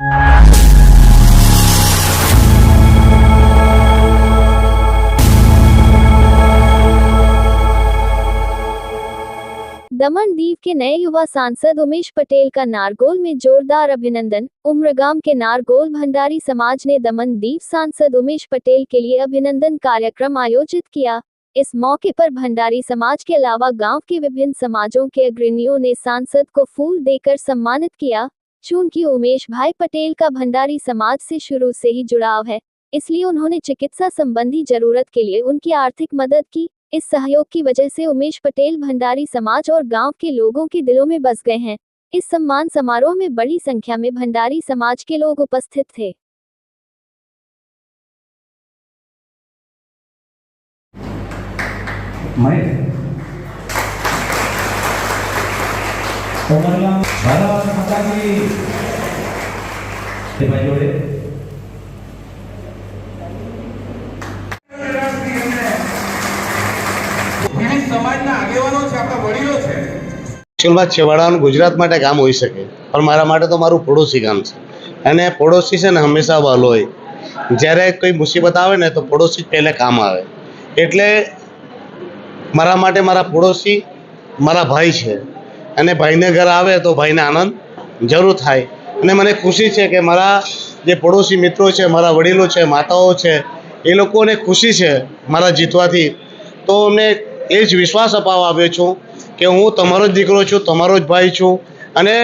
दमन दीव के नए युवा सांसद उमेश पटेल का नारगोल में जोरदार अभिनंदन। उम्रगाम के नारगोल भंडारी समाज ने दमन दीव सांसद उमेश पटेल के लिए अभिनंदन कार्यक्रम आयोजित किया। इस मौके पर भंडारी समाज के अलावा गांव के विभिन्न समाजों के अग्रणियों ने सांसद को फूल देकर सम्मानित किया। चूंकि उमेश भाई पटेल का भंडारी समाज से शुरू से ही जुड़ाव है, इसलिए उन्होंने चिकित्सा संबंधी जरूरत के लिए उनकी आर्थिक मदद की। इस सहयोग की वजह से उमेश पटेल भंडारी समाज और गांव के लोगों के दिलों में बस गए हैं। इस सम्मान समारोह में बड़ी संख्या में भंडारी समाज के लोग उपस्थित थे। છેવાડાનું ગુજરાત માટે કામ હોઈ શકે, પણ મારા માટે તો મારું પડોશી કામ છે, અને પડોશી છે ને હંમેશા વહાલો હોય. જ્યારે કોઈ મુસીબત આવે ને તો પડોશી જ પહેલે કામ આવે. એટલે મારા માટે મારા પડોશી મારા ભાઈ છે, અને ભાઈને ઘર આવે તો ભાઈને આનંદ જરૂર થાય. અને મને ખુશી છે કે મારા જે પડોશી મિત્રો છે, મારા વડીલો છે, માતાઓ છે, એ લોકોને ખુશી છે મારા જીતવાથી. તો અમને એ જ વિશ્વાસ અપાવવા આવ્યો છું કે હું તમારો જ દીકરો છું, તમારો જ ભાઈ છું, અને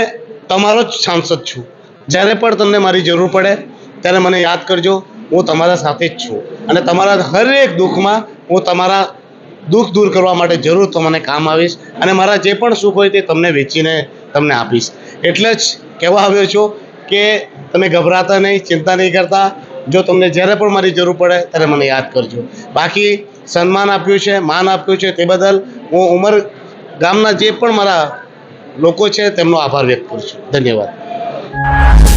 તમારો જ સાંસદ છું. જ્યારે પણ તમને મારી જરૂર પડે ત્યારે મને યાદ કરજો, હું તમારા સાથે જ છું, અને તમારા હરેક દુઃખમાં હું તમારા દુઃખ દૂર કરવા માટે જરૂર તમને કામ આવીશ, અને મારા જે પણ સુખ હોય તે તમને વેચીને તમને આપીશ. એટલે જ કહેવા આવ્યો છું કે તમે ગભરાતા નહીં, ચિંતા નહીં કરતા. જો તમને જ્યારે પણ મારી જરૂર પડે ત્યારે મને યાદ કરજો. બાકી સન્માન આપ્યું છે, માન આપ્યું છે, તે બદલ હું ઉમર ગામના જે પણ મારા લોકો છે તેમનો આભાર વ્યક્ત કરું છું. ધન્યવાદ.